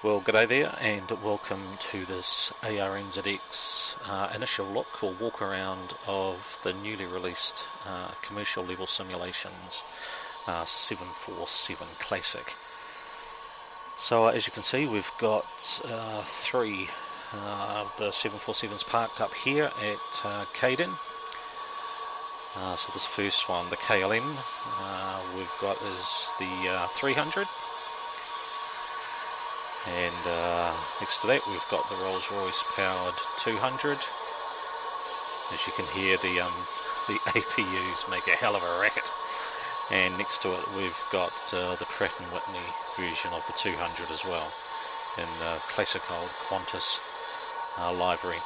Well, g'day there, and welcome to this ARNZX initial look or walk around of the newly released commercial level simulations 747 Classic. So as you can see, we've got three of the 747s parked up here at KDEN. So this first one, the KLM, we've got is the 300. And next to that we've got the Rolls-Royce powered 200. As you can hear, the APUs make a hell of a racket. And next to it we've got the Pratt & Whitney version of the 200 as well, in classic old Qantas livery.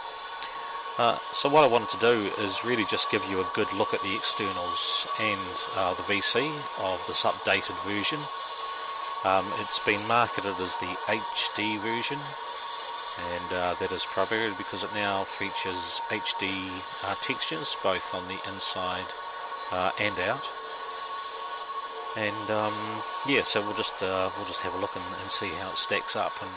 So what I wanted to do is really just give you a good look at the externals and the VC of this updated version. It's been marketed as the HD version, and that is primarily because it now features HD textures both on the inside and out. And yeah, so we'll just have a look and see how it stacks up. And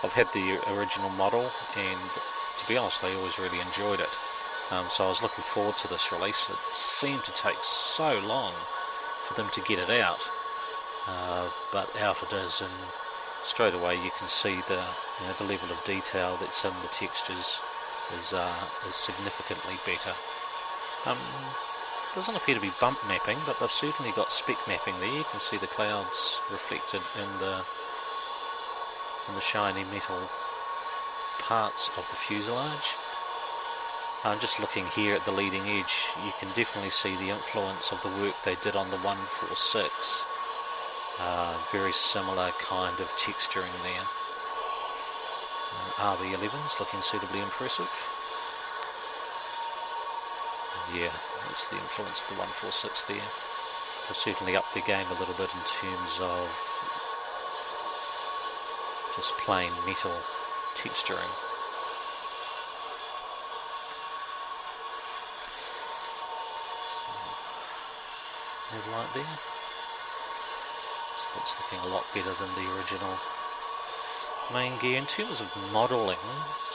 I've had the original model, and to be honest, I always really enjoyed it. So I was looking forward to this release. It seemed to take so long for them to get it out. But out it is, and straight away you can see the level of detail that's in the textures is significantly better. Doesn't appear to be bump mapping, but they've certainly got spec mapping there. You can see the clouds reflected in the shiny metal parts of the fuselage. Just looking here at the leading edge, you can definitely see the influence of the work they did on the 146. Very similar kind of texturing there. RB11's looking suitably impressive. Yeah, that's the influence of the 146 there. They've certainly upped their game a little bit in terms of just plain metal texturing. So, light there. That's looking a lot better than the original main gear. In terms of modelling,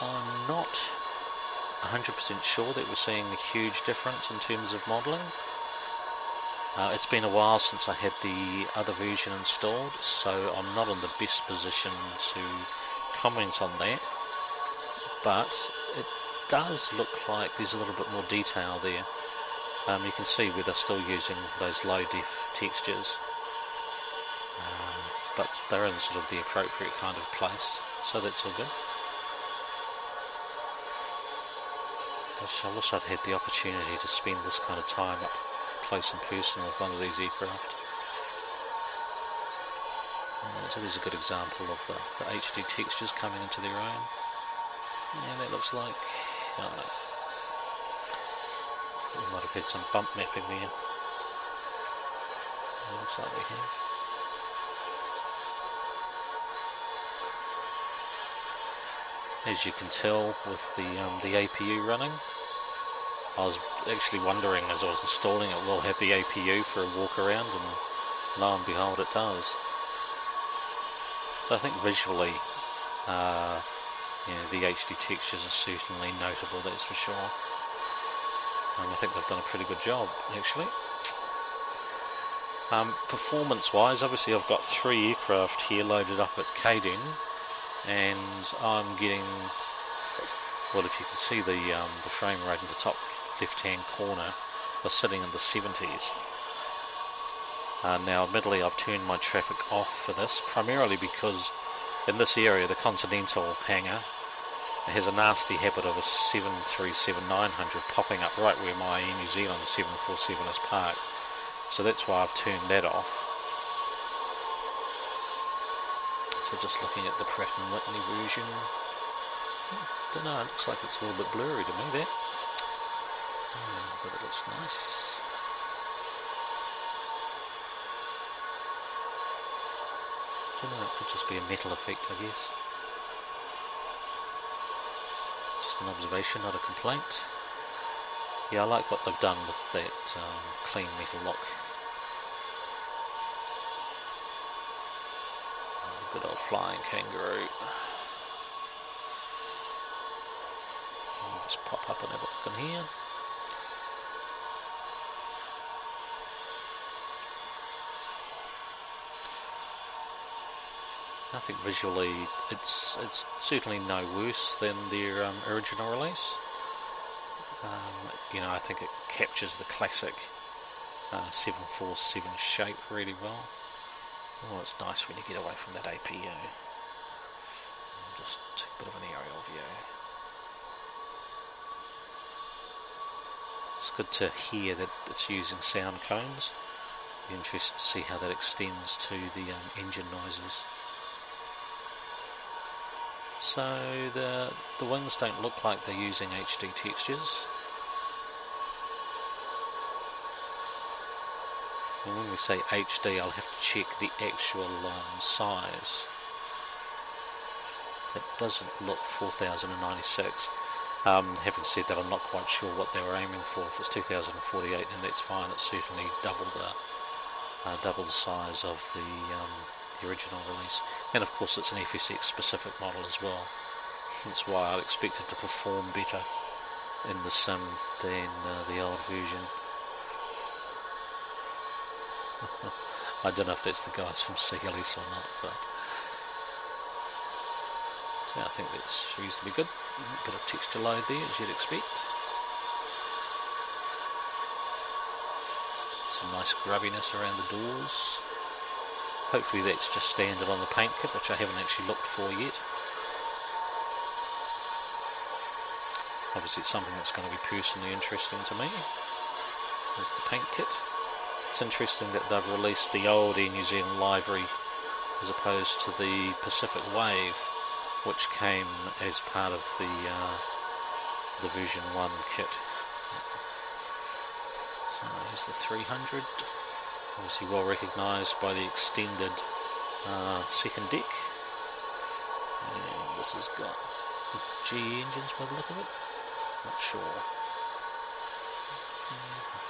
I'm not 100% sure that we're seeing a huge difference in terms of modelling. It's been a while since I had the other version installed, so I'm not in the best position to comment on that. But it does look like there's a little bit more detail there. You can see where they're still using those low def textures. But they're in sort of the appropriate kind of place, so that's all good. I wish I'd had the opportunity to spend this kind of time up close and personal with one of these aircraft. So there's a good example of the HD textures coming into their own. Yeah, that looks like, I don't know, we might have had some bump mapping there. It looks like we have. As you can tell with the APU running, I was actually wondering as I was installing it, will it have the APU for a walk around, and lo and behold it does. So I think visually the HD textures are certainly notable, that's for sure. I think they've done a pretty good job actually. Performance wise, obviously I've got three aircraft here loaded up at KDEN, and I'm getting, well, if you can see the frame rate in the top left hand corner, they're sitting in the 70s. Now admittedly I've turned my traffic off for this, primarily because in this area the Continental hangar has a nasty habit of a 737-900 popping up right where my Air New Zealand 747 is parked, so that's why I've turned that off. So just looking at the Pratt & Whitney version, I don't know, it looks like it's a little bit blurry to me there, but it looks nice. I don't know, it could just be a metal effect, I guess. Just an observation, not a complaint. Yeah, I like what they've done with that clean metal look. Good old flying kangaroo. I'll just pop up and have a look in here. I think visually it's certainly no worse than their original release. You know, I think it captures the classic 747 shape really well. Oh, it's nice when you get away from that APU. Just take a bit of an aerial view. It's good to hear that it's using sound cones. Be interested to see how that extends to the engine noises. So the wings don't look like they're using HD textures. And when we say HD, I'll have to check the actual size. It doesn't look 4096. Having said that, I'm not quite sure what they were aiming for. If it's 2048, then that's fine. It's certainly double the size of the original release. And of course it's an FSX specific model as well, hence why I'd expect it to perform better in the sim than the old version. I don't know if that's the guys from CLS or not, but so I think that's reasonably good. A bit of texture load there, as you'd expect. Some nice grubbiness around the doors. Hopefully that's just standard on the paint kit, which I haven't actually looked for yet. Obviously it's something that's going to be personally interesting to me. There's the paint kit. It's interesting that they've released the old Air New Zealand livery as opposed to the Pacific Wave, which came as part of the version 1 kit. So here's the 300. Obviously well recognised by the extended second deck. And this has got GE engines by the look of it. Not sure.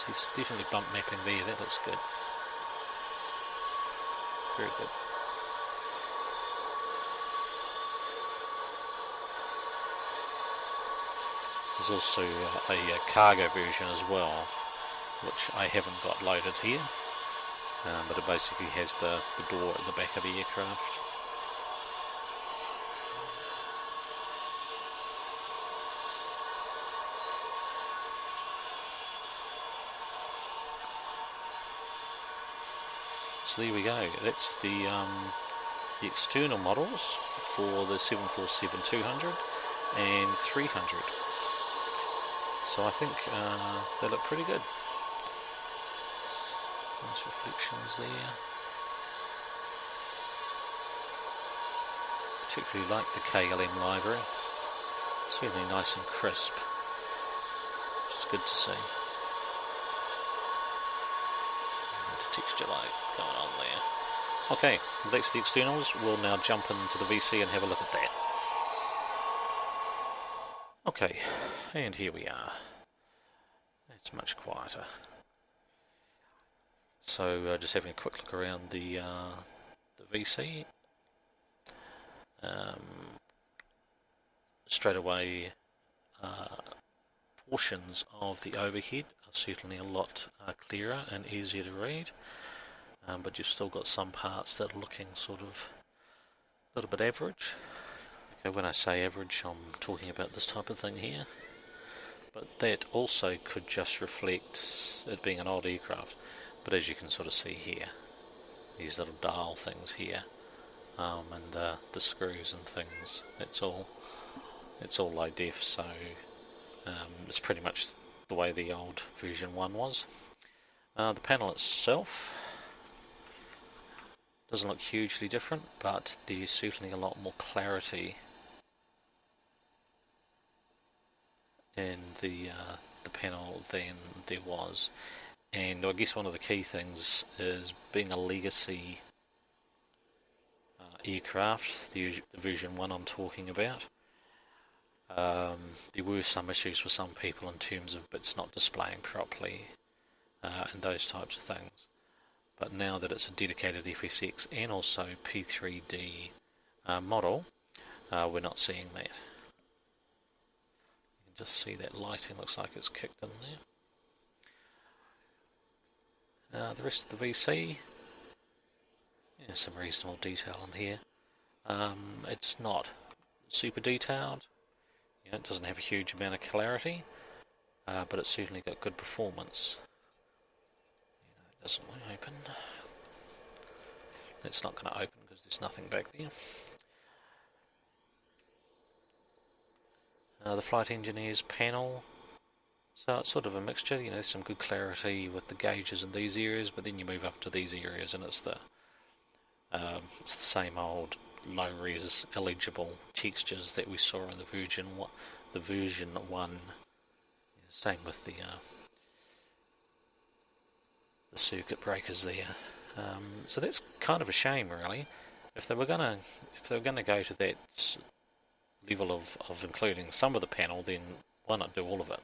It's definitely bump mapping there, that looks good. Very good. There's also a cargo version as well, which I haven't got loaded here. But it basically has the door at the back of the aircraft. So there we go. That's the external models for the 747-200 and 300. So I think they look pretty good. Nice reflections there. Particularly like the KLM library. Certainly nice and crisp, which is good to see. Texture light going on there. Okay, that's the externals. We'll now jump into the VC and have a look at that. Okay, and here we are. It's much quieter. So just having a quick look around the VC. Straight away, portions of the overhead are certainly a lot clearer and easier to read, but you've still got some parts that are looking sort of a little bit average. Okay, when I say average, I'm talking about this type of thing here, but that also could just reflect it being an old aircraft. But as you can sort of see here, these little dial things here, and the screws and things, it's all low def, so it's pretty much the way the old version 1 was. The panel itself doesn't look hugely different, but there's certainly a lot more clarity in the panel than there was. And I guess one of the key things is being a legacy aircraft, the version 1 I'm talking about. There were some issues for some people in terms of bits not displaying properly and those types of things. but now that it's a dedicated FSX and also P3D model, we're not seeing that. You can just see that lighting looks like it's kicked in there. The rest of the VC, yeah, some reasonable detail in here. It's not super detailed, you know, it doesn't have a huge amount of clarity, but it's certainly got good performance. It doesn't open. It's not going to open because there's nothing back there. The flight engineers panel, so it's sort of a mixture, you know, there's some good clarity with the gauges in these areas, but then you move up to these areas and it's the same old low-res illegible textures that we saw in the version 1. Same with the circuit breakers there. So that's kind of a shame, really. If they were gonna go to that level of including some of the panel, then why not do all of it?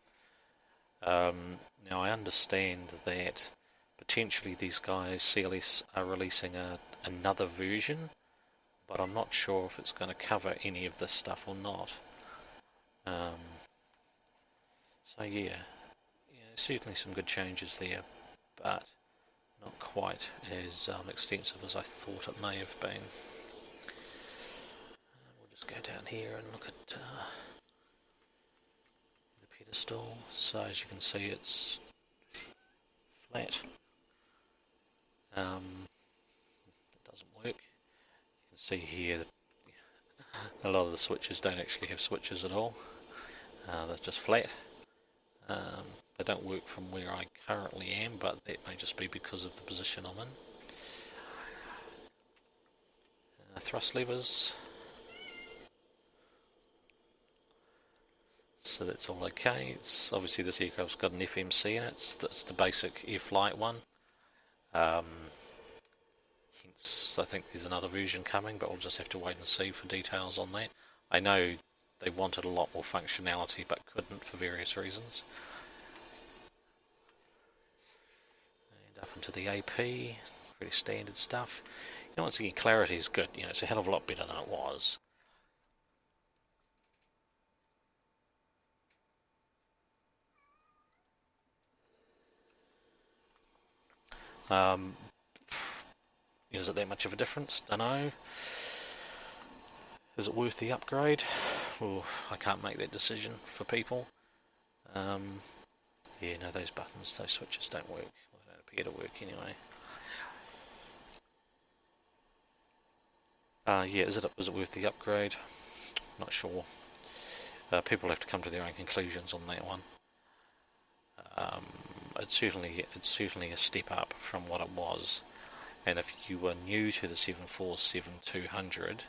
Now I understand that potentially these guys, CLS, are releasing another version, but I'm not sure if it's going to cover any of this stuff or not. So yeah, certainly some good changes there, but not quite as extensive as I thought it may have been. We'll just go down here and look at the pedestal. So as you can see, it's flat. It doesn't work. You can see here that a lot of the switches don't actually have switches at all. They're just flat. They don't work from where I currently am, but that may just be because of the position I'm in. Thrust levers. So that's all okay. It's obviously this aircraft's got an FMC in it. It's the basic air flight one. Hence, I think there's another version coming, but we'll just have to wait and see for details on that. I know they wanted a lot more functionality, but couldn't for various reasons. And up into the AP, pretty standard stuff. You know, once again, clarity is good. You know, it's a hell of a lot better than it was. Is it that much of a difference? Don't know. Is it worth the upgrade? Well, I can't make that decision for people. Yeah, no, those buttons, those switches don't work. Well, they don't appear to work anyway. Yeah, is it worth the upgrade? Not sure. People have to come to their own conclusions on that one. It's certainly a step up from what it was, and if you were new to the 747-200,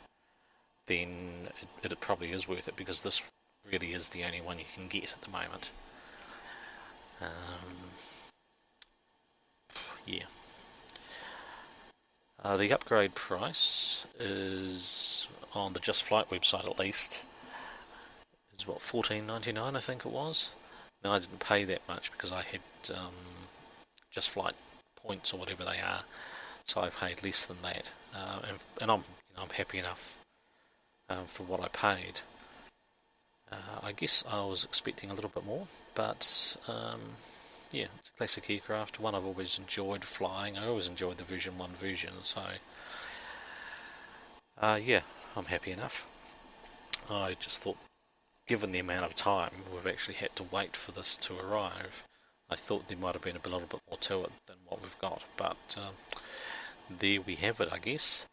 then it probably is worth it, because this really is the only one you can get at the moment. Yeah. The upgrade price is, on the Justflight website at least, is what, $14.99 I think it was. Now I didn't pay that much because I had Justflight points or whatever they are, so I paid less than that, and I'm happy enough for what I paid. I guess I was expecting a little bit more, but yeah, it's a classic aircraft, one I've always enjoyed flying. I always enjoyed the version 1 version, so yeah, I'm happy enough. I just thought, given the amount of time we've actually had to wait for this to arrive, I thought there might have been a little bit more to it than what we've got, but there we have it, I guess.